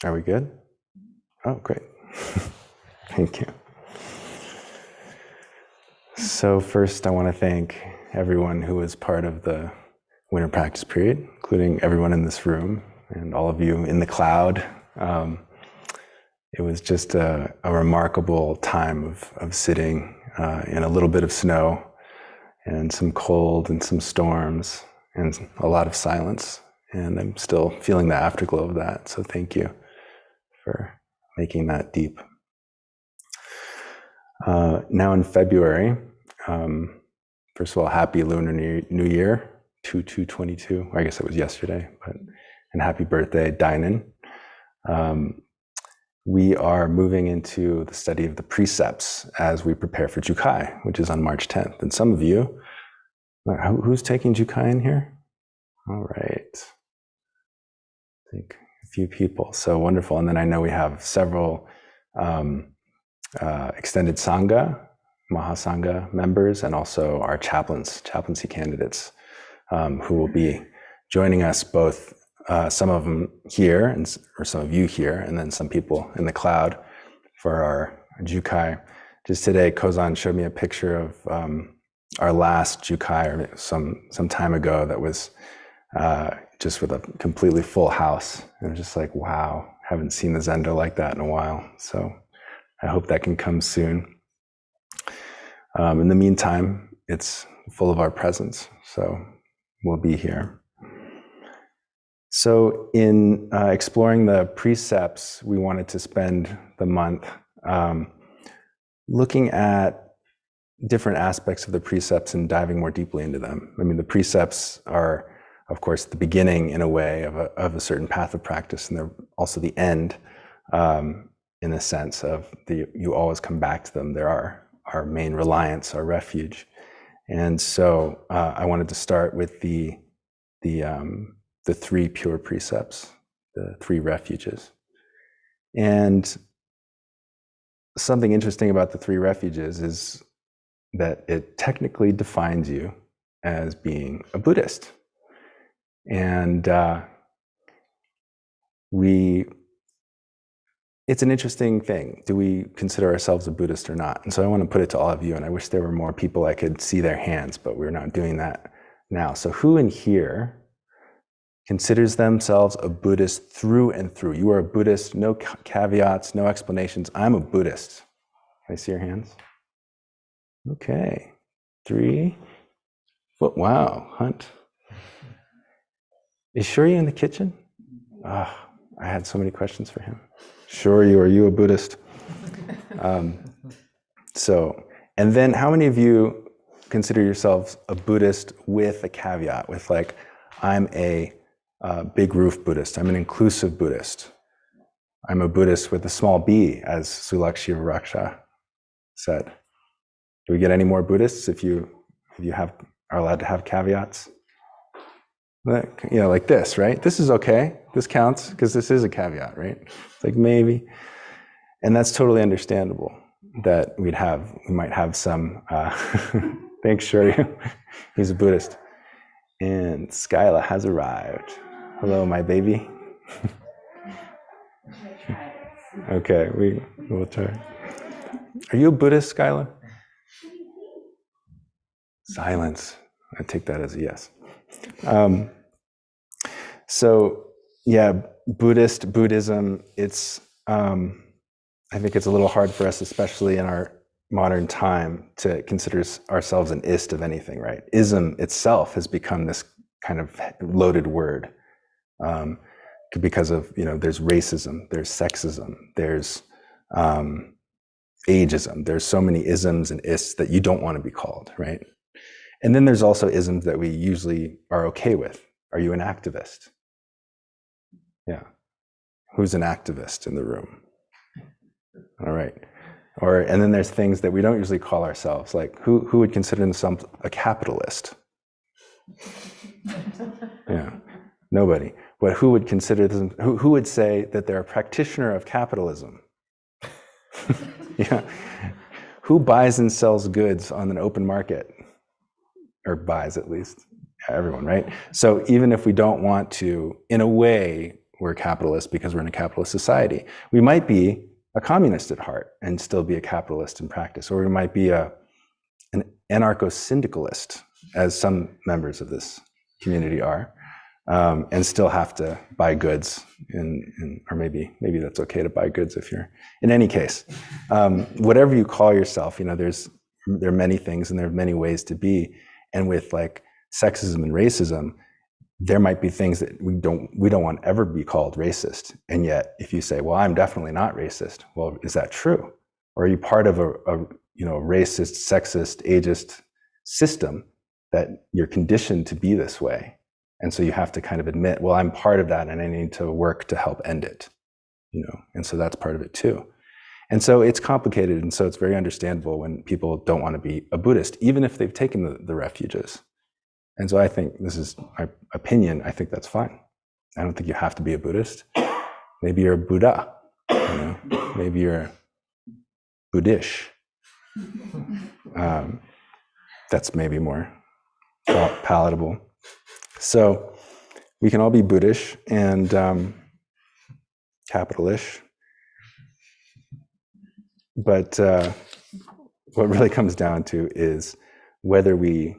Are we good? Oh, great. Thank you. So first, I want to thank everyone who was part of the winter practice period, including everyone in this room and all of you in the cloud. It was just a remarkable time of sitting in a little bit of snow and some cold and some storms and a lot of silence. And I'm still feeling the afterglow of that. So thank you for making that deep. Now in February, first of all, happy Lunar New Year, 2222. I guess it was yesterday, and happy birthday, Dainin. We are moving into the study of the Precepts as we prepare for Jukai, which is on March 10th. And some of you, who's taking Jukai in here? All right. I think a few people. So wonderful. And then I know we have several extended Sangha, Mahasangha members, and also our chaplaincy candidates who will be joining us, both some of them here, or some of you here, and then some people in the cloud for our Jukai. Just today, Kozan showed me a picture of our last Jukai or some time ago that was just with a completely full house. And it was just like, wow, haven't seen the Zendo like that in a while. So I hope that can come soon. In the meantime, it's full of our presence, so we'll be here. So in exploring the precepts, we wanted to spend the month looking at different aspects of the precepts and diving more deeply into them. I mean, the precepts are, of course, the beginning in a way of a certain path of practice, and they're also the end in the sense of you always come back to them. They're our main reliance, our refuge. And so I wanted to start with the three pure precepts, the three refuges. And something interesting about the three refuges is that it technically defines you as being a Buddhist. And it's an interesting thing. Do we consider ourselves a Buddhist or not? And so I want to put it to all of you, and I wish there were more people I could see their hands, but we're not doing that now. So who in here considers themselves a Buddhist through and through? You are a Buddhist, no caveats, no explanations. I'm a Buddhist. Can I see your hands? Okay. 3. Wow, Hunt. Is Shuri in the kitchen? I had so many questions for him. Shuri, are you a Buddhist? And then how many of you consider yourselves a Buddhist with a caveat, with like, I'm a big roof Buddhist, I'm an inclusive Buddhist, I'm a Buddhist with a small b, as Sulakshi Raksha said. Do we get any more Buddhists if you are allowed to have caveats? Like this, right? This is okay. This counts because this is a caveat, right? It's like maybe. And that's totally understandable that we might have some, thanks, Shuri. He's a Buddhist. And Skyla has arrived. Hello, my baby. Okay, we will try. Are you a Buddhist, Skyla? Silence. I take that as a yes. So yeah, Buddhism, it's, I think it's a little hard for us, especially in our modern time, to consider ourselves an ist of anything, right? Ism itself has become this kind of loaded word because of, there's racism, there's sexism, there's ageism. There's so many isms and ists that you don't want to be called, right? And then there's also isms that we usually are okay with. Are you an activist? Yeah. Who's an activist in the room? All right. And then there's things that we don't usually call ourselves, like who would consider themselves a capitalist? Yeah, nobody. But who would consider them? Who would say that they're a practitioner of capitalism? Yeah. Who buys and sells goods on an open market? Or buys, at least. Yeah, everyone, right? So even if we don't want to, in a way, we're capitalist because we're in a capitalist society. We might be a communist at heart and still be a capitalist in practice, or we might be an anarcho-syndicalist, as some members of this community are, and still have to buy goods, or maybe that's okay to buy goods if you're. In any case, whatever you call yourself, there are many things and there are many ways to be, and with like sexism and racism, there might be things that we don't want to ever be called racist. And yet, if you say, well, I'm definitely not racist, well, is that true? Or are you part of a racist, sexist, ageist system that you're conditioned to be this way? And so you have to kind of admit, well, I'm part of that and I need to work to help end it, and so that's part of it too. And so it's complicated, and so it's very understandable when people don't want to be a Buddhist, even if they've taken the refuges. And so I think, this is my opinion, I think that's fine. I don't think you have to be a Buddhist. Maybe you're a Buddha, maybe you're Buddhist. That's maybe more palatable. So we can all be Buddhist and capitalish. But what really comes down to is whether we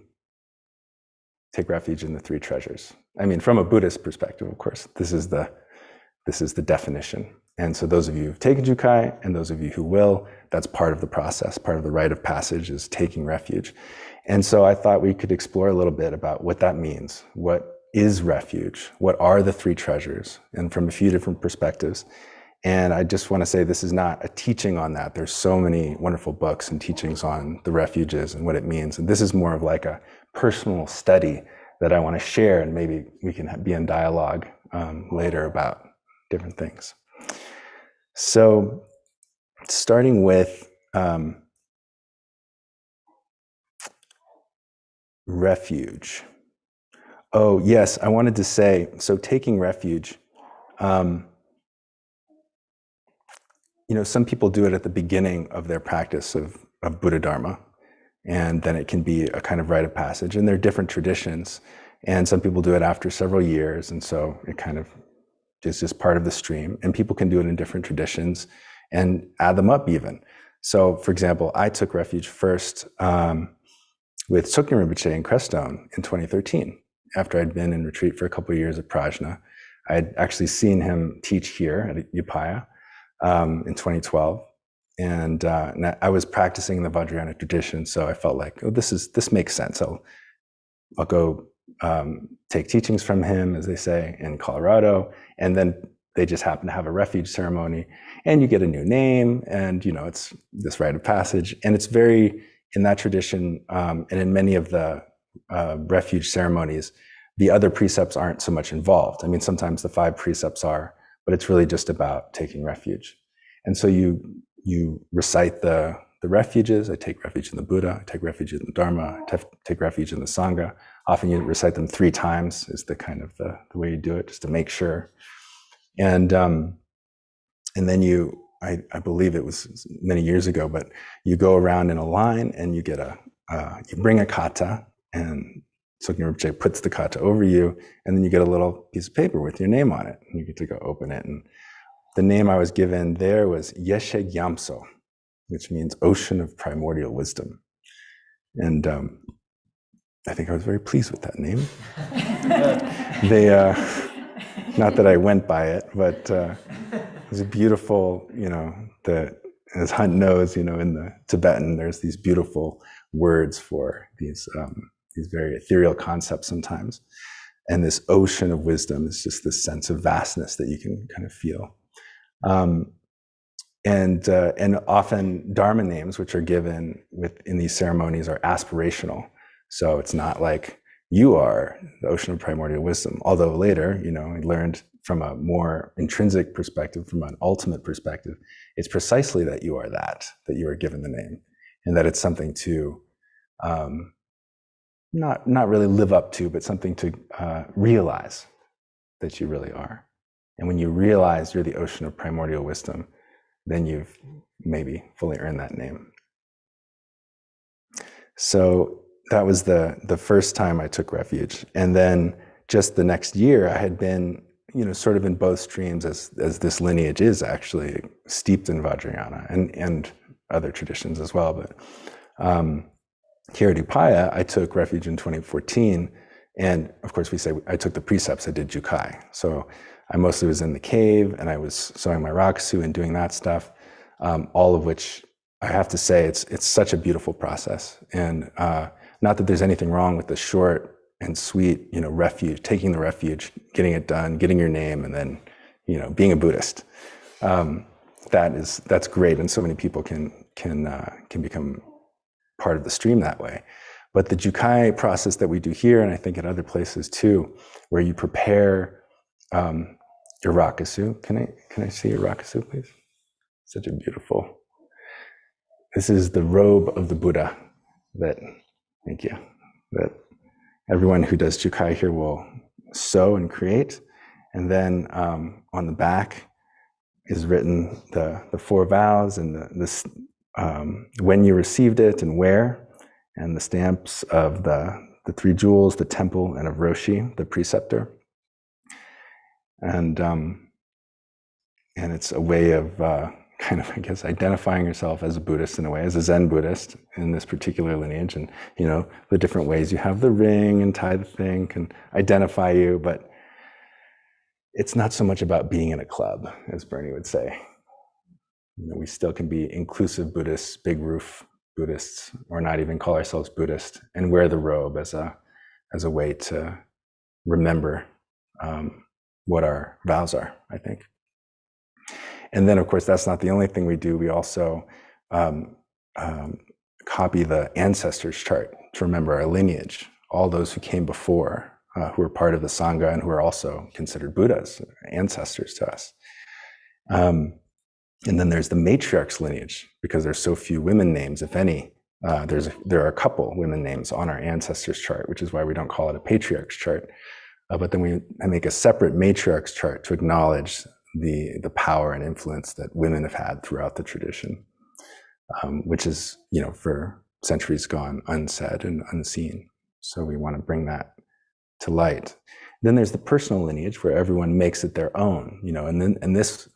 take refuge in the three treasures. I mean, from a Buddhist perspective, of course, this is the definition. And so those of you who've taken Jukai and those of you who will, that's part of the process, part of the rite of passage is taking refuge. And so I thought we could explore a little bit about what that means. What is refuge? What are the three treasures? And from a few different perspectives. And I just want to say this is not a teaching on that. There's so many wonderful books and teachings on the refuges and what it means. And this is more of like a personal study that I want to share, and maybe we can be in dialogue later about different things. So starting with refuge. Oh, yes, I wanted to say, so taking refuge, some people do it at the beginning of their practice of Buddha Dharma, and then it can be a kind of rite of passage, and there are different traditions, and some people do it after several years, and so it kind of is just part of the stream, and people can do it in different traditions and add them up even. So, for example, I took refuge first with Tsuknyi Rinpoche in Crestone in 2013, after I'd been in retreat for a couple of years at Prajna. I had actually seen him teach here at Upaya in 2012. And I was practicing the Vajrayana tradition, so I felt like, oh, this makes sense. I'll go take teachings from him, as they say, in Colorado, and then they just happen to have a refuge ceremony, and you get a new name, and it's this rite of passage, and it's very in that tradition, and in many of the refuge ceremonies, the other precepts aren't so much involved. I mean, sometimes the 5 precepts are, but it's really just about taking refuge. And so you recite the refuges. I take refuge in the Buddha, I take refuge in the Dharma, I take refuge in the Sangha. Often you recite them 3 times is the kind of the way you do it, just to make sure. And then I believe it was many years ago, but you go around in a line and you get you bring a kata, and Tsuknyi Rinpoche puts the kata over you, and then you get a little piece of paper with your name on it, and you get to go open it. And the name I was given there was Yeshe Gyamso, which means ocean of primordial wisdom. And I think I was very pleased with that name. Not that I went by it, but it was a beautiful, as Hunt knows, in the Tibetan, there's these beautiful words for these very ethereal concepts sometimes. And this ocean of wisdom is just this sense of vastness that you can kind of feel. And often Dharma names, which are given in these ceremonies, are aspirational. So it's not like you are the ocean of primordial wisdom. Although later, I learned from a more intrinsic perspective, from an ultimate perspective, it's precisely that you are that you are given the name, and that it's something to not really live up to, but something to realize that you really are. And when you realize you're the ocean of primordial wisdom, then you've maybe fully earned that name. So that was the first time I took refuge. And then just the next year, I had been sort of in both streams as this lineage is actually steeped in Vajrayana and other traditions as well. But here at Upaya, I took Refuge in 2014. And of course, we say I took the precepts, I did Jukai. So I mostly was in the cave and I was sewing my rakusu and doing that stuff, all of which I have to say it's such a beautiful process. And not that there's anything wrong with the short and sweet, refuge, taking the refuge, getting it done, getting your name, and then, being a Buddhist. That's great, and so many people can become part of the stream that way. But the Jukai process that we do here, and I think at other places too, where you prepare your rakusu. Can I see your rakusu, please? Such a beautiful. This is the robe of the Buddha. Thank you. That everyone who does Jukai here will sew and create, and then on the back is written the 4 vows and this when you received it and where, and the stamps of the 3 jewels, the temple, and of Roshi, the preceptor. And it's a way of kind of, I guess, identifying yourself as a Buddhist in a way, as a Zen Buddhist in this particular lineage. And, the different ways you have the ring and tie the thing can identify you, but it's not so much about being in a club, as Bernie would say. We still can be inclusive Buddhists, big roof Buddhists, or not even call ourselves Buddhist, and wear the robe as a way to remember what our vows are, I think. And then, of course, that's not the only thing we do. We also copy the ancestors chart to remember our lineage, all those who came before, who are part of the Sangha and who are also considered Buddhas, ancestors to us. And then there's the matriarch's lineage, because there's so few women names, if any. There are a couple women names on our ancestors chart, which is why we don't call it a patriarch's chart. But then I make a separate matriarch's chart to acknowledge the power and influence that women have had throughout the tradition, which is, for centuries gone unsaid and unseen. So we want to bring that to light. Then there's the personal lineage where everyone makes it their own, and this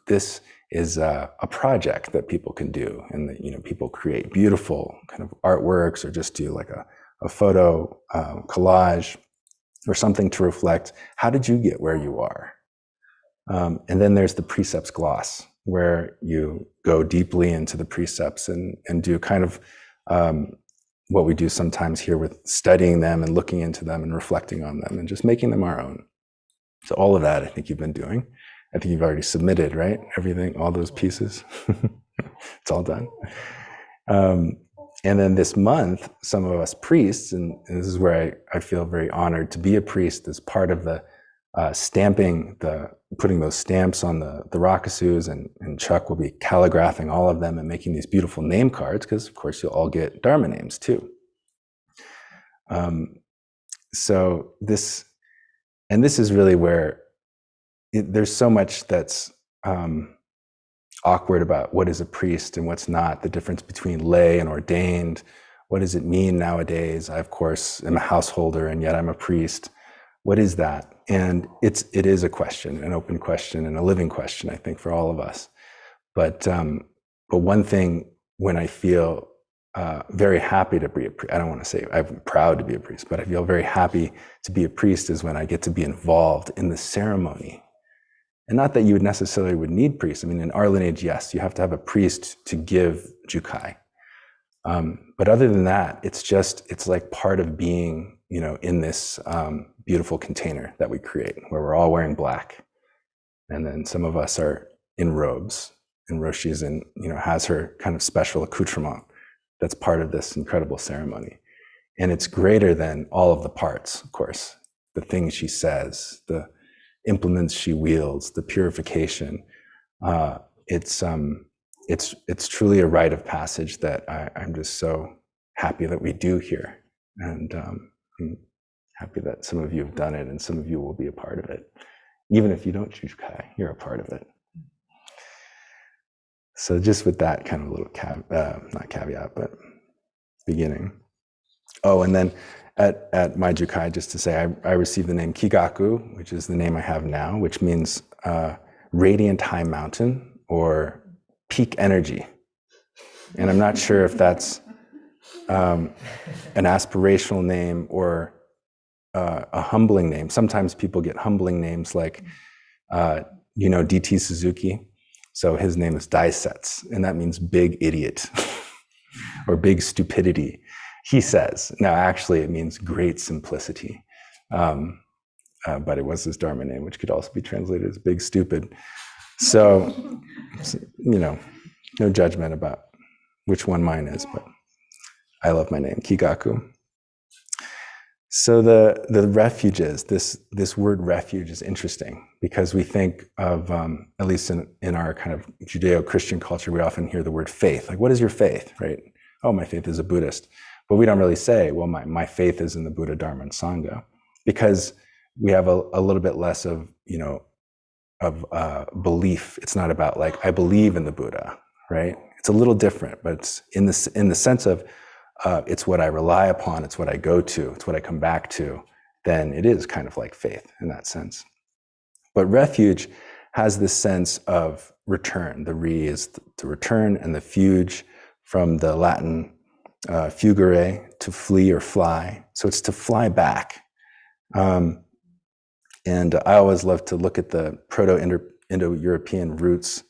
is a project that people can do, and that, people create beautiful kind of artworks or just do like a photo collage or something to reflect, how did you get where you are? And then there's the precepts gloss, where you go deeply into the precepts and do kind of what we do sometimes here with studying them and looking into them and reflecting on them and just making them our own. So all of that, I think you've been doing. I think you've already submitted, right? Everything, all those pieces. It's all done. And then this month, some of us priests, and this is where I feel very honored to be a priest, as part of the putting those stamps on the rakusus, and Chuck will be calligraphing all of them and making these beautiful name cards, because of course you'll all get Dharma names too. So this is really where there's so much that's awkward about what is a priest and what's not, the difference between lay and ordained. What does it mean nowadays? I, of course, am a householder, and yet I'm a priest. What is that? And it is a question, an open question, and a living question, I think, for all of us. But one thing, when I feel very happy to be a priest, I don't want to say I'm proud to be a priest, but I feel very happy to be a priest is when I get to be involved in the ceremony. And not that you would need priests. I mean, in our lineage, yes, you have to have a priest to give Jukai. But other than that, it's like part of being, in this beautiful container that we create, where we're all wearing black. And then some of us are in robes, and Roshi's has her kind of special accoutrement that's part of this incredible ceremony. And it's greater than all of the parts, of course, the things she says, the implements she wields, the purification. It's truly a rite of passage that I'm just so happy that we do here. And I'm happy that some of you have done it, and some of you will be a part of it. Even if you don't choose Kai, you're a part of it. So just with that kind of little not caveat, but beginning. Oh, and then at my Jukai, just to say, I received the name Kigaku, which is the name I have now, which means radiant high mountain or peak energy. And I'm not sure if that's an aspirational name or a humbling name. Sometimes people get humbling names like, DT Suzuki. So his name is Daisets, and that means big idiot or big stupidity. He says, now actually it means great simplicity. But it was his Dharma name, which could also be translated as big stupid. So, no judgment about which one mine is, but I love my name, Kigaku. So the refuges, this word refuge is interesting because we think of, at least in our kind of Judeo-Christian culture, we often hear the word faith. Like, what is your faith, right? Oh, my faith is a Buddhist. But we don't really say, well, my faith is in the Buddha, Dharma, and Sangha, because we have a little bit less of, belief. It's not about like, I believe in the Buddha, right? It's a little different, but it's in the sense of, it's what I rely upon, it's what I go to, it's what I come back to, then it is kind of like faith in that sense. But refuge has this sense of return. The re is to return, and the fuge from the Latin fugere, to flee or fly. So it's to fly back. And I always love to look at the Proto-Indo-European roots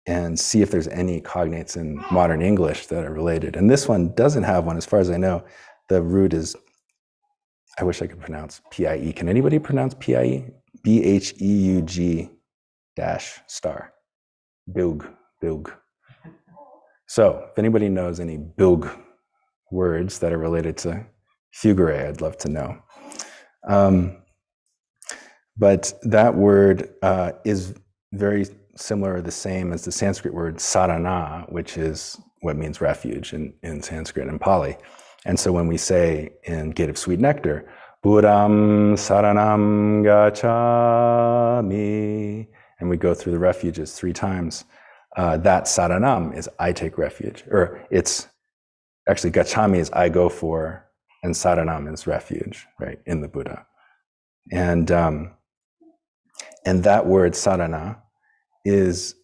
and see if there's any cognates in modern English that are related. And this one doesn't have one, as far as I know. The root is, I wish I could pronounce P-I-E. Can anybody pronounce P-I-E? B-H-E-U-G star. Bilg. So if anybody knows any bilg words that are related to fugere, I'd love to know. But that word is very similar or the same as the Sanskrit word sarana, which is what means refuge in Sanskrit and Pali. And so when we say in Gate of Sweet Nectar, Buddham saranam gacchami, and we go through the refuges 3 times, that saranam is I take refuge, or it's actually gacchami is I go for, and saranam is refuge, right, in the Buddha. And that word sarana is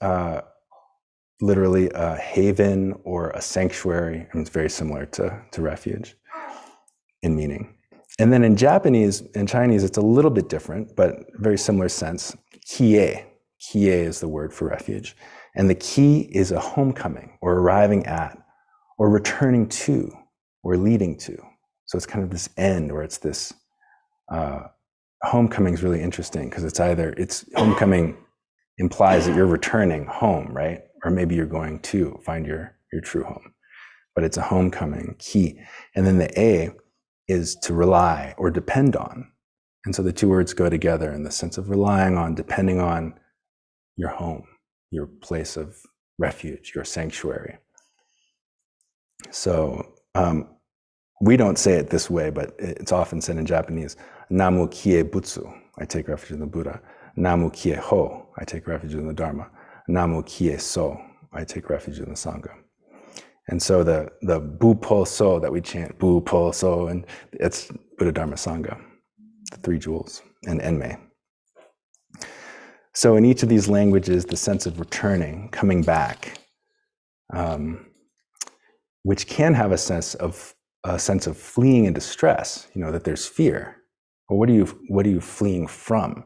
literally a haven or a sanctuary, and it's very similar to refuge in meaning. And then in Japanese and Chinese, it's a little bit different, but very similar sense. Kie is the word for refuge. And the ki is a homecoming, or arriving at, or returning to, or leading to. So it's kind of this end, or it's this, homecoming is really interesting because it's homecoming implies that you're returning home, right? Or maybe you're going to find your true home. But it's a homecoming, ki. And then the a is to rely or depend on. And so the 2 words go together in the sense of relying on, depending on your home, your place of refuge, your sanctuary. So we don't say it this way, but it's often said in Japanese, Namu kie butsu, I take refuge in the Buddha. Namu kie ho, I take refuge in the Dharma. Namu kie so, I take refuge in the Sangha. And so the bu po so that we chant, bu po so, and it's Buddha, Dharma, Sangha, the 3 jewels, and enmei. So in each of these languages, the sense of returning, coming back, which can have a sense of fleeing into stress, that there's fear. Well, what are you fleeing from?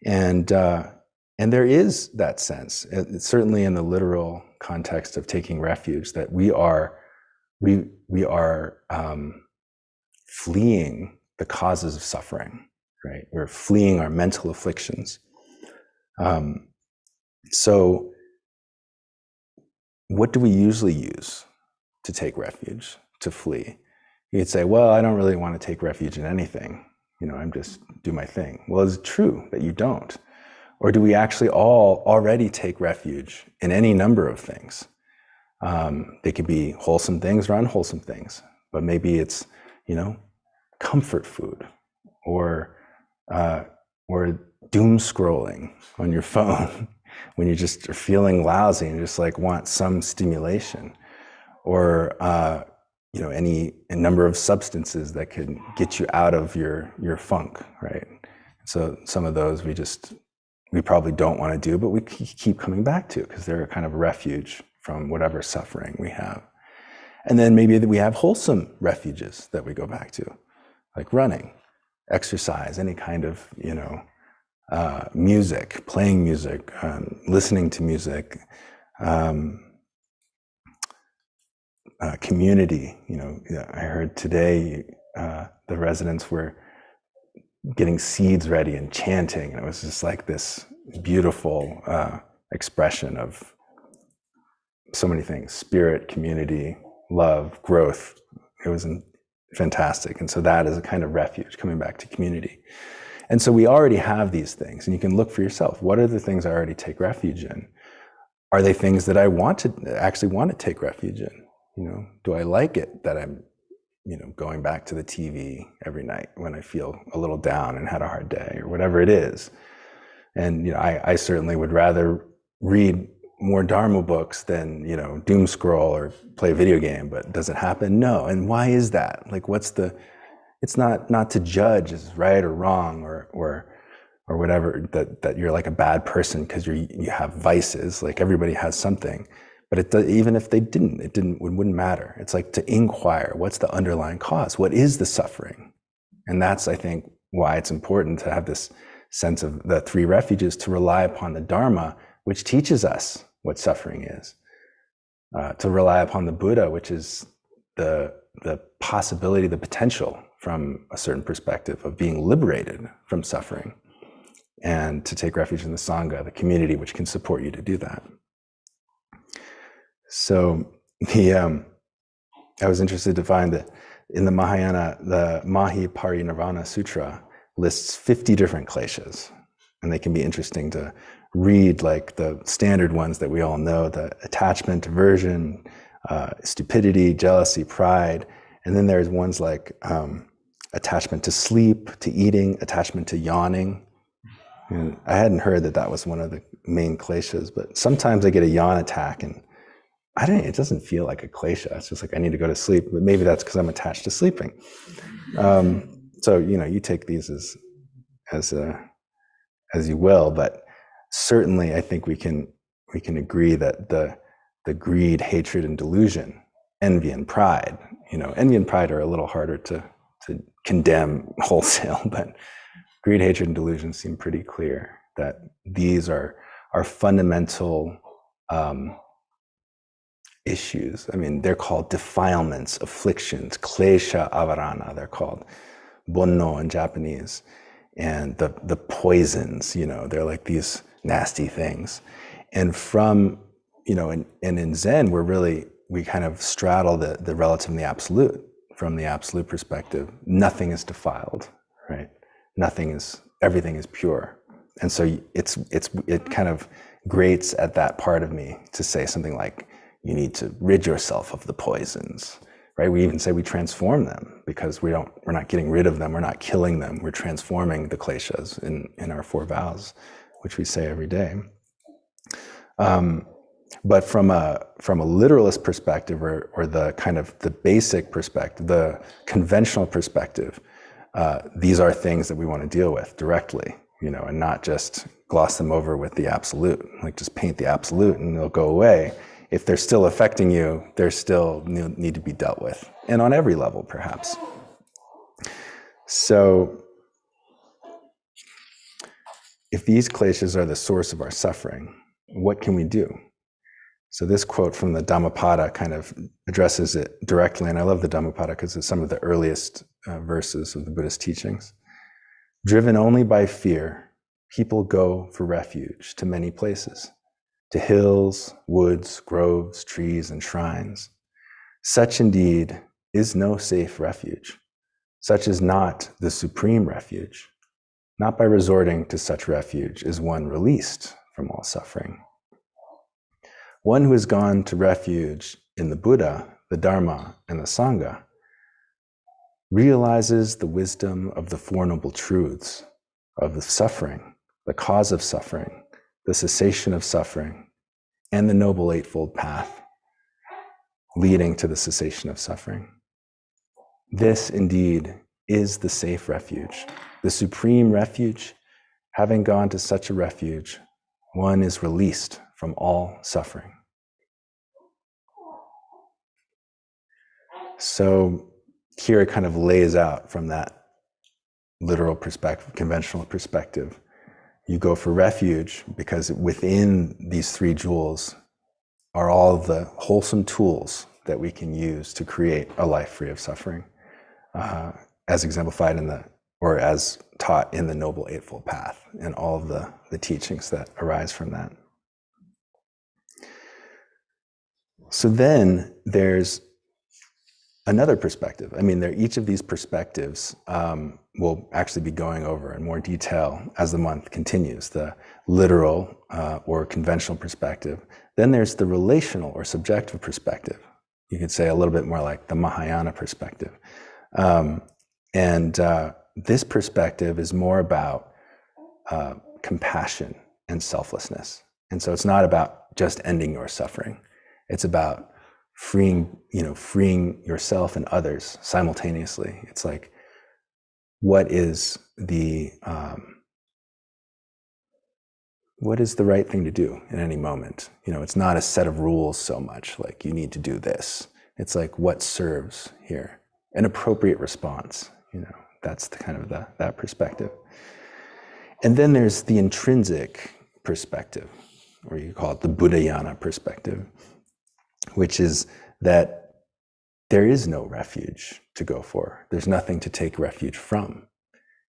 And there is that sense, certainly in the literal context of taking refuge, that we are fleeing the causes of suffering, right? We're fleeing our mental afflictions. So what do we usually use to take refuge, to flee? You'd say, well, I don't really want to take refuge in anything. I'm just do my thing. Well, is it true that you don't? Or do we actually all already take refuge in any number of things? They could be wholesome things or unwholesome things, but maybe it's, comfort food or doom scrolling on your phone when you just are feeling lousy and just like want some stimulation, or any number of substances that could get you out of your funk, right? So some of those we probably don't want to do, but we keep coming back to because they're a kind of refuge from whatever suffering we have. And then maybe we have wholesome refuges that we go back to, like running, exercise, any kind of, music, playing music, listening to music, community. I heard today the residents were getting seeds ready and chanting, and it was just like this beautiful expression of so many things: spirit, community, love, growth. It was fantastic. And so that is a kind of refuge, coming back to community. And so we already have these things, and you can look for yourself. What are the things I already take refuge in? Are they things that I actually want to take refuge in? Do I like it that I'm, going back to the TV every night when I feel a little down and had a hard day, or whatever it is? And, I certainly would rather read more Dharma books than, doom scroll or play a video game, but does it happen? No. And why is that? Like, it's not to judge as right or wrong or whatever, that you're like a bad person because you have vices. Like, everybody has something, but even if they it wouldn't matter. It's like to inquire, what's the underlying cause? What is the suffering? And that's, I think, why it's important to have this sense of the three refuges, to rely upon the Dharma, which teaches us what suffering is, to rely upon the Buddha, which is the possibility, the potential from a certain perspective of being liberated from suffering, and to take refuge in the Sangha, the community, which can support you to do that. So I was interested to find that in the Mahayana, the Mahi Parinirvana Sutra lists 50 different kleshas, and they can be interesting to read, like the standard ones that we all know: the attachment, aversion, stupidity, jealousy, pride. And then there's ones like attachment to sleep, to eating, attachment to yawning. And I hadn't heard that was one of the main kleshas, but sometimes I get a yawn attack and it doesn't feel like a klesha. It's just like I need to go to sleep, but maybe that's because I'm attached to sleeping. So, you take these as you will, but certainly I think we can agree that the greed, hatred, and delusion, envy and pride, envy and pride are a little harder to condemn wholesale, but greed, hatred, and delusion seem pretty clear that these are fundamental issues. I mean, they're called defilements, afflictions, klesha avarana, they're called bonno in Japanese, and the poisons, they're like these nasty things. And from, and in Zen, we kind of straddle the relative and the absolute. From the absolute perspective, nothing is defiled, right? Everything is pure. And so it kind of grates at that part of me to say something like, you need to rid yourself of the poisons, right? We even say we transform them, because we're not getting rid of them, we're not killing them, we're transforming the kleshas in our 4 vows, which we say every day. But from a literalist perspective, or the kind of the basic perspective, the conventional perspective, these are things that we want to deal with directly, and not just gloss them over with the absolute, like just paint the absolute and they'll go away. If they're still affecting you, they still need to be dealt with, and on every level, perhaps. So, if these kleshas are the source of our suffering, what can we do? So this quote from the Dhammapada kind of addresses it directly, and I love the Dhammapada because it's some of the earliest verses of the Buddhist teachings. Driven only by fear, people go for refuge to many places, to hills, woods, groves, trees, and shrines. Such indeed is no safe refuge. Such is not the supreme refuge. Not by resorting to such refuge is one released from all suffering. One who has gone to refuge in the Buddha, the Dharma, and the Sangha realizes the wisdom of the Four Noble Truths, of the suffering, the cause of suffering, the cessation of suffering, and the Noble Eightfold Path leading to the cessation of suffering. this indeed is the safe refuge, the supreme refuge. Having gone to such a refuge, one is released from all suffering. So here it kind of lays out from that literal perspective, conventional perspective. You go for refuge because within these three jewels are all the wholesome tools that we can use to create a life free of suffering, as exemplified or as taught in the Noble Eightfold Path and all of the teachings that arise from that. So then there's another perspective. I mean, each of these perspectives we'll actually be going over in more detail as the month continues, the literal or conventional perspective. Then there's the relational or subjective perspective. You could say a little bit more like the Mahayana perspective. This perspective is more about compassion and selflessness. And so it's not about just ending your suffering. It's about freeing yourself and others simultaneously. It's like, what is the right thing to do in any moment? It's not a set of rules so much like you need to do this. It's like what serves here, an appropriate response. That's the kind of that perspective. And then there's the intrinsic perspective, or you call it the Buddhayana perspective, which is that there is no refuge to go for. There's nothing to take refuge from.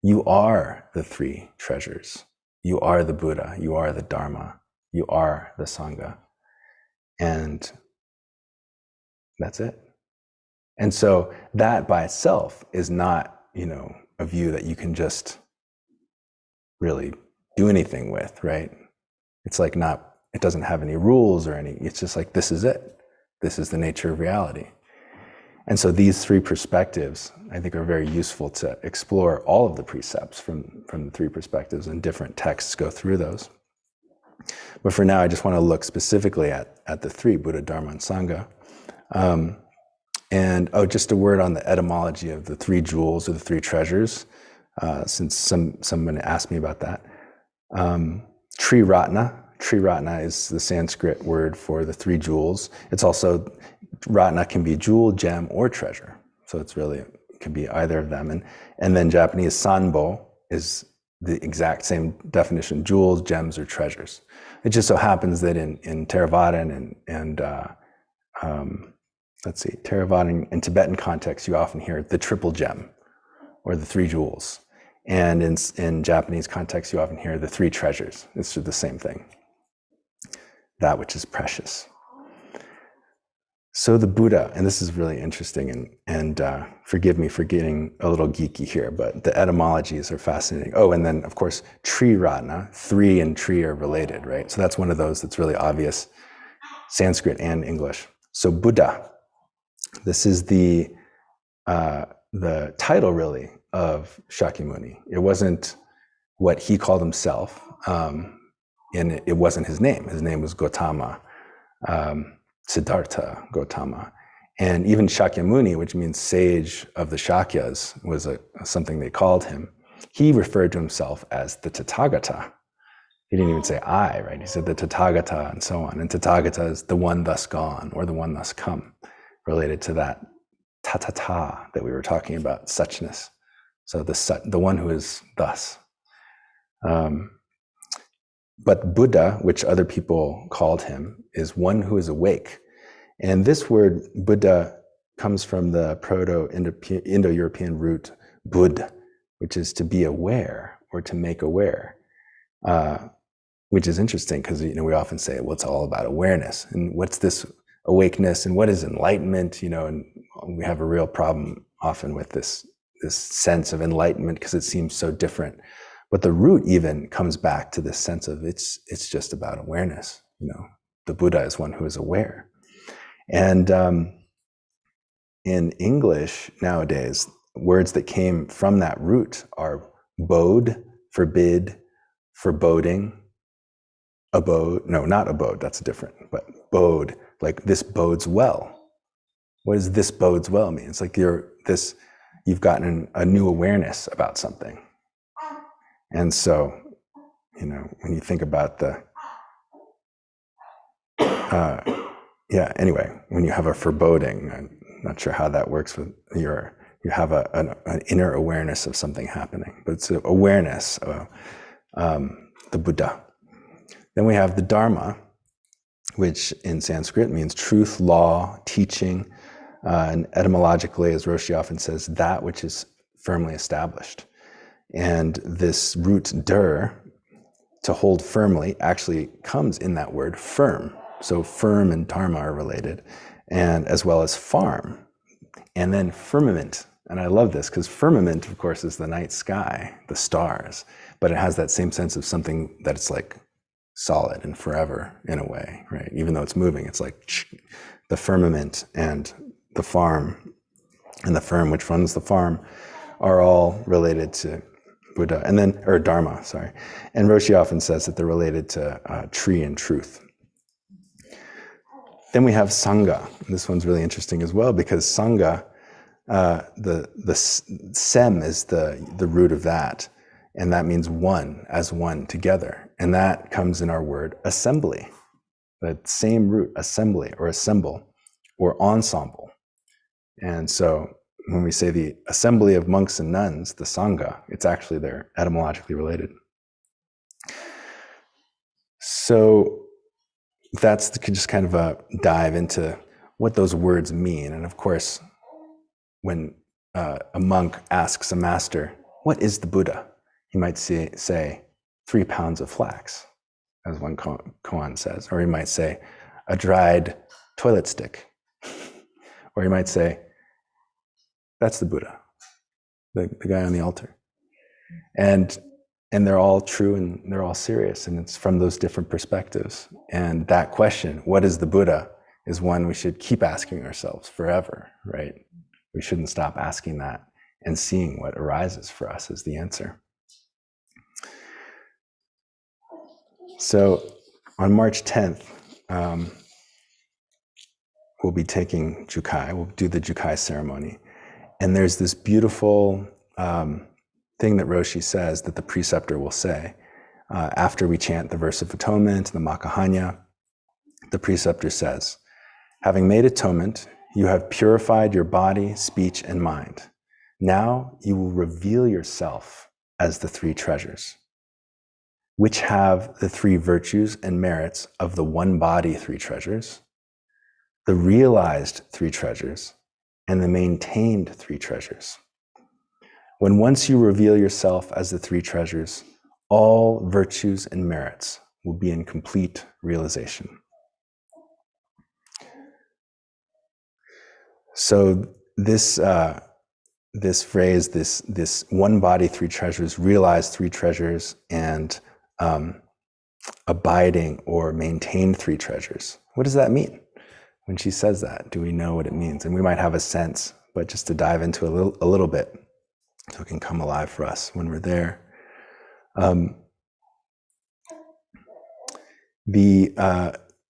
You are the three treasures. You are the Buddha. You are the Dharma. You are the Sangha. And that's it. And so that by itself is not, a view that you can just really do anything with, right? It's like it doesn't have any rules or it's just like, this is it. This is the nature of reality. And so these three perspectives, I think, are very useful to explore all of the precepts from the three perspectives, and different texts go through those. But for now, I just want to look specifically at the three, Buddha, Dharma, and Sangha. Just a word on the etymology of the three jewels or the three treasures, since someone asked me about that. Triratna is the Sanskrit word for the three jewels. It's also, Ratna can be jewel, gem, or treasure. So it can be either of them. And then Japanese sanbo is the exact same definition, jewels, gems, or treasures. It just so happens that in Theravadan and Theravadan and Tibetan context, you often hear the triple gem or the three jewels. And in Japanese context, you often hear the three treasures. It's the same thing. That which is precious. So the Buddha, and this is really interesting, and forgive me for getting a little geeky here, but the etymologies are fascinating. Oh, and then of course, Triratna, three and tree are related, right? So that's one of those that's really obvious, Sanskrit and English. So Buddha, this is the title really of Shakyamuni. It wasn't what he called himself, and it wasn't his name. His name was Gautama. Siddhartha Gautama. And even Shakyamuni, which means sage of the Shakyas, was something they called him. He referred to himself as the Tathagata. He didn't even say I, right? He said the Tathagata and so on. And Tathagata is the one thus gone, or the one thus come, related to that tatata that we were talking about, suchness. So the one who is thus. But Buddha, which other people called him, is one who is awake. And this word Buddha comes from the Proto-Indo-European root bud, which is to be aware or to make aware, which is interesting because we often say, well, it's all about awareness. And what's this awakeness and what is enlightenment? And we have a real problem often with this sense of enlightenment because it seems so different. But the root even comes back to this sense of it's just about awareness. The Buddha is one who is aware. And in English nowadays, words that came from that root are bode, forbid, foreboding, abode. No, not abode, that's different, but bode, like this bodes well. What does this bodes well mean? It's like this you've gotten a new awareness about something. And so, when you think about anyway, when you have a foreboding, I'm not sure how that works with you have an inner awareness of something happening, but it's an awareness of the Buddha. Then we have the Dharma, which in Sanskrit means truth, law, teaching, and etymologically, as Roshi often says, that which is firmly established. And this root dur, to hold firmly, actually comes in that word firm. So firm and dharma are related, and as well as farm. And then firmament. And I love this because firmament, of course, is the night sky, the stars, but it has that same sense of something that it's like solid and forever in a way, right? Even though it's moving, it's like the firmament and the farm and the firm which runs the farm are all related to Buddha, and then, or Dharma, sorry. And Roshi often says that they're related to tree and truth. Then we have Sangha. This one's really interesting as well because Sangha, the sem is the root of that, and that means one, as one, together. And that comes in our word assembly, that same root, assembly or assemble or ensemble. And so when we say the assembly of monks and nuns, the Sangha, it's actually they're etymologically related. So that's just kind of a dive into what those words mean. And of course, when a monk asks a master, what is the Buddha? He might say 3 pounds of flax, as one koan says. Or he might say, a dried toilet stick. Or he might say, that's the Buddha, the guy on the altar. And they're all true and they're all serious, and it's from those different perspectives. And that question, what is the Buddha, is one we should keep asking ourselves forever, right? We shouldn't stop asking that and seeing what arises for us as the answer. So on March 10th, we'll be taking Jukai, we'll do the Jukai ceremony. And there's this beautiful thing that Roshi says that the preceptor will say after we chant the verse of atonement, the Makahanya. The preceptor says, having made atonement, you have purified your body, speech, and mind. Now you will reveal yourself as the 3 treasures, which have the 3 virtues and merits of the one body 3 treasures, the realized 3 treasures, and the maintained 3 treasures. When once you reveal yourself as the 3 treasures, all virtues and merits will be in complete realization. So this phrase, this one body 3 treasures, realized 3 treasures, and abiding or maintained 3 treasures. What does that mean? When she says that, do we know what it means? And we might have a sense, but just to dive into a little bit, so it can come alive for us when we're there.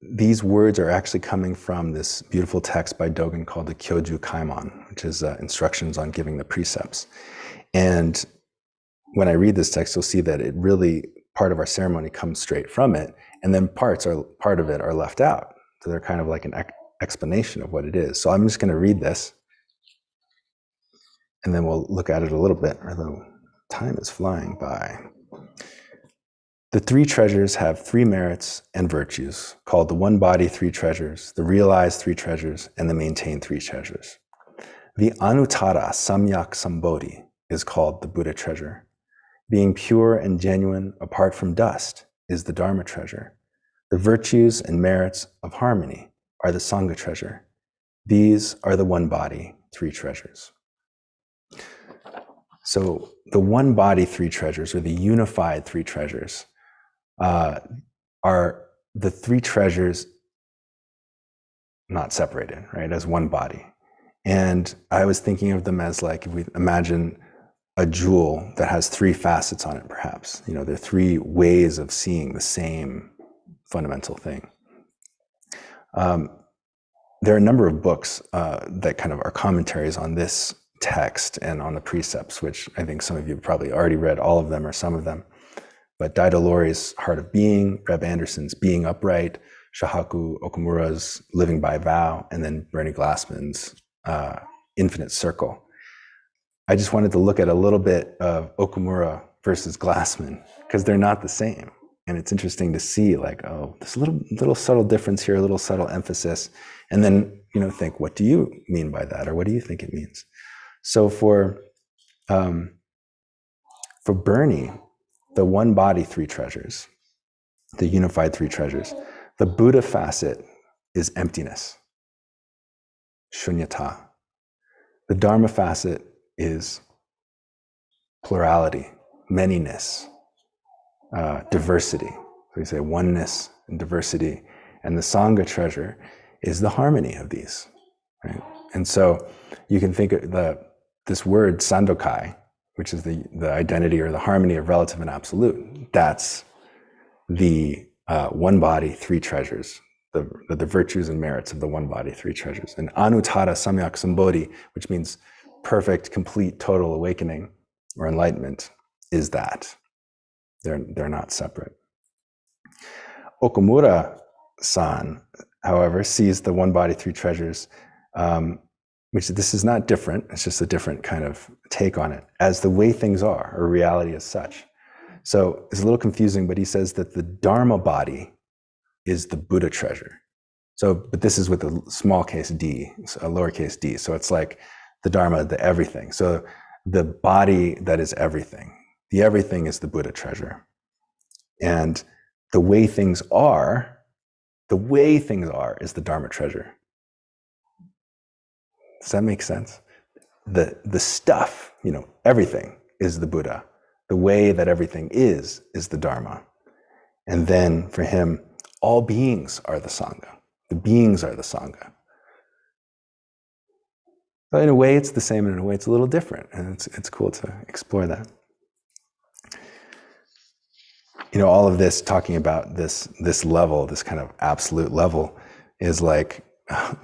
These words are actually coming from this beautiful text by Dogen called the Kyoju Kaimon, which is instructions on giving the precepts. And when I read this text, you'll see that it really, part of our ceremony comes straight from it, and then part of it are left out. So they're kind of like an explanation of what it is. So I'm just going to read this, and then we'll look at it a little bit, although time is flying by. The 3 treasures have 3 merits and virtues, called the one body 3 treasures, the realized 3 treasures, and the maintained 3 treasures. The Anuttara Samyak Sambodhi is called the Buddha treasure. Being pure and genuine, apart from dust, is the Dharma treasure. The virtues and merits of harmony are the Sangha treasure. These are the one body 3 treasures. So the one body 3 treasures, or the unified 3 treasures, are the 3 treasures not separated, right, as one body. And I was thinking of them as like, if we imagine a jewel that has 3 facets on it, perhaps, there are 3 ways of seeing the same fundamental thing. There are a number of books that kind of are commentaries on this text and on the precepts, which I think some of you have probably already read all of them or some of them. But Daido Lori's Heart of Being, Reb Anderson's Being Upright, Shohaku Okumura's Living by Vow, and then Bernie Glassman's Infinite Circle. I just wanted to look at a little bit of Okumura versus Glassman, because they're not the same. And it's interesting to see, like, oh, there's a little subtle difference here, a little subtle emphasis. And then, think, what do you mean by that? Or what do you think it means? So for Bernie, the one body, three treasures, the unified three treasures, the Buddha facet is emptiness, shunyata. The Dharma facet is plurality, manyness, diversity. So we say oneness and diversity. And the Sangha treasure is the harmony of these, right? And so you can think of this word sandokai, which is the identity or the harmony of relative and absolute. That's the one body, three treasures, the virtues and merits of the one body, three treasures. And anuttara samyak sambodhi, which means perfect, complete, total awakening or enlightenment, is that. They're not separate. Okumura-san, however, sees the one body, three treasures, which this is not different, it's just a different kind of take on it, as the way things are, or reality as such. So it's a little confusing, but he says that the Dharma body is the Buddha treasure. So, but this is with a small case d, a lowercase d. So it's like the Dharma, the everything. So the body that is everything. The everything is the Buddha treasure. And the way things are is the Dharma treasure. Does that make sense? The stuff, everything is the Buddha. The way that everything is the Dharma. And then for him, all beings are the Sangha. The beings are the Sangha. But in a way it's the same, and in a way it's a little different. And it's cool to explore that. All of this talking about this level, this kind of absolute level, is like,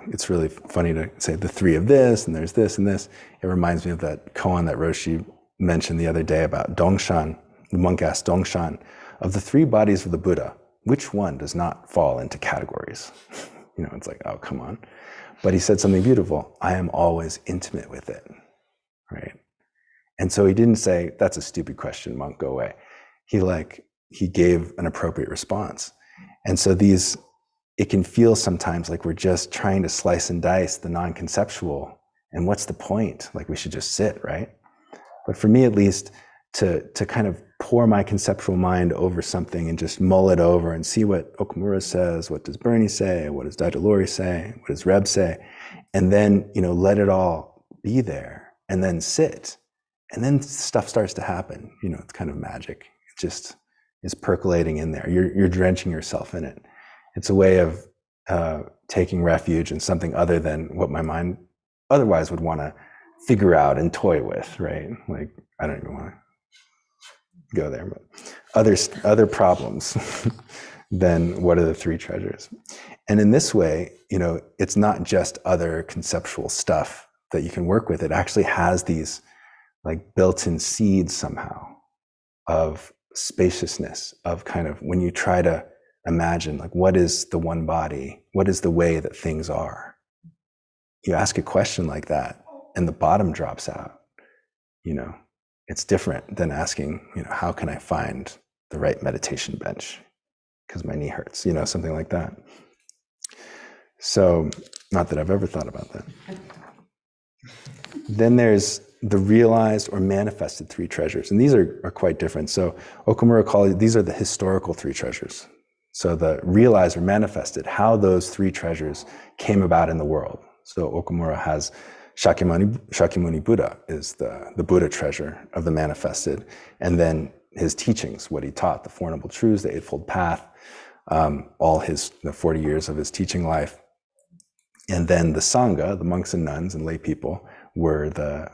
it's really funny to say the three of this, and there's this and this. It reminds me of that koan that Roshi mentioned the other day about Dongshan. The monk asked Dongshan, of the three bodies of the Buddha, which one does not fall into categories? It's like, oh, come on. But he said something beautiful. I am always intimate with it, right? And so he didn't say, that's a stupid question, monk, go away. He gave an appropriate response. And so it can feel sometimes like we're just trying to slice and dice the non-conceptual. And what's the point? Like we should just sit, right? But for me, at least, to kind of pour my conceptual mind over something and just mull it over and see what Okumura says, what does Bernie say, what does Daido Lori say, what does Reb say, and then, let it all be there and then sit. And then stuff starts to happen. It's kind of magic. It just is percolating in there. You're drenching yourself in it. It's a way of taking refuge in something other than what my mind otherwise would want to figure out and toy with, right? Like, I don't even want to go there, but other problems than what are the three treasures. And in this way, it's not just other conceptual stuff that you can work with. It actually has these like built-in seeds somehow of spaciousness, of kind of when you try to imagine, like, what is the one body? What is the way that things are? You ask a question like that and the bottom drops out, it's different than asking, how can I find the right meditation bench? Because my knee hurts, something like that. So, not that I've ever thought about that. Then there's the realized or manifested three treasures. And these are quite different. So Okumura calls these are the historical three treasures. So the realized or manifested, how those three treasures came about in the world. So Okumura has Shakyamuni Buddha is the Buddha treasure of the manifested. And then his teachings, what he taught, the Four Noble Truths, the Eightfold Path, all the 40 years of his teaching life. And then the Sangha, the monks and nuns and lay people, were the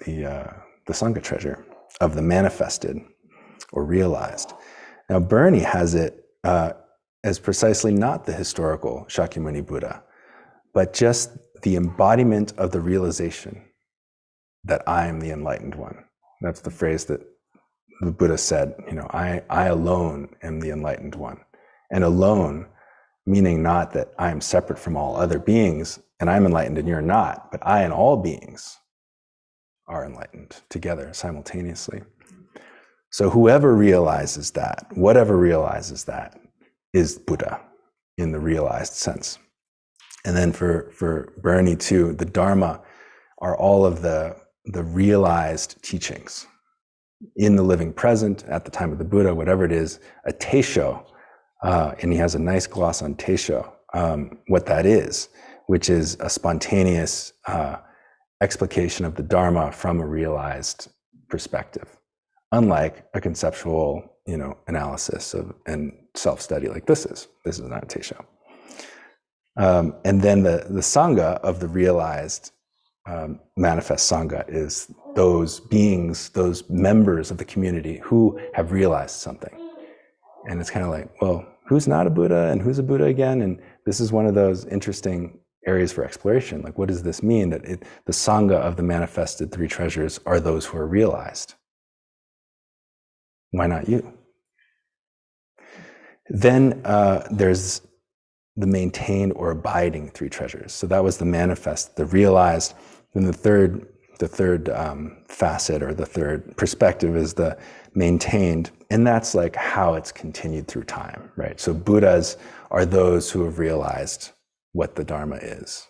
Sangha treasure of the manifested or realized. Now Bernie has it as precisely not the historical Shakyamuni Buddha, but just the embodiment of the realization that I am the enlightened one. That's the phrase that the Buddha said, I alone am the enlightened one. And alone, meaning not that I am separate from all other beings and I'm enlightened and you're not, but I and all beings are enlightened together simultaneously. So whoever realizes that, whatever realizes that, is Buddha in the realized sense. And then for Bernie too, the Dharma are all of the realized teachings in the living present, at the time of the Buddha, whatever it is, a teisho, and he has a nice gloss on teisho, what that is, which is a spontaneous explication of the Dharma from a realized perspective, unlike a conceptual, analysis and self-study like this is. This is not a teisho. And then the Sangha of the realized manifest Sangha is those beings, those members of the community who have realized something. And it's kind of like, well, who's not a Buddha and who's a Buddha again? And this is one of those interesting areas for exploration. Like, what does this mean? That the Sangha of the manifested three treasures are those who are realized. Why not you? Then there's the maintained or abiding three treasures. So that was the manifest, the realized. Then the third facet or the third perspective is the maintained, and that's like how it's continued through time, right? So Buddhas are those who have realized what the Dharma is,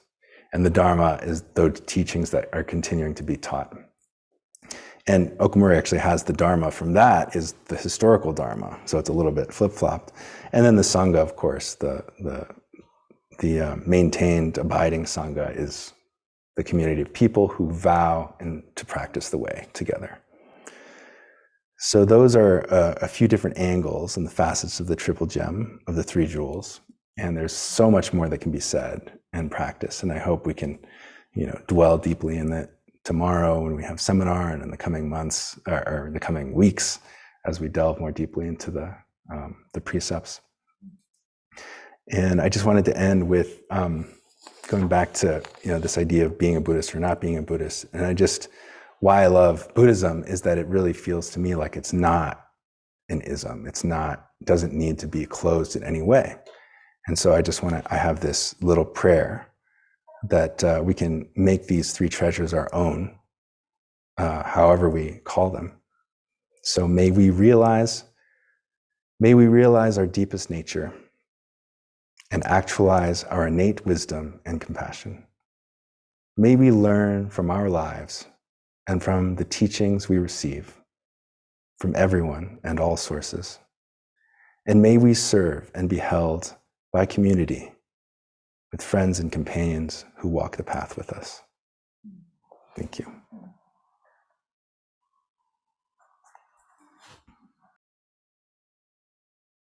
and the Dharma is those teachings that are continuing to be taught. And Okumura actually has the Dharma from that is the historical Dharma, so it's a little bit flip-flopped. And then the Sangha, of course, the maintained, abiding Sangha is the community of people who vow and to practice the way together. So those are a few different angles and the facets of the triple gem of the three jewels. And there's so much more that can be said and practiced. And I hope we can, dwell deeply in that tomorrow when we have seminar and in the coming months or the coming weeks as we delve more deeply into the precepts. And I just wanted to end with going back to this idea of being a Buddhist or not being a Buddhist. And why I love Buddhism is that it really feels to me like it's not an ism. Doesn't need to be closed in any way. And so I have this little prayer that we can make these three treasures our own, however we call them. So may we realize our deepest nature and actualize our innate wisdom and compassion. May we learn from our lives and from the teachings we receive from everyone and all sources. And may we serve and be held by community with friends and companions who walk the path with us. Thank you.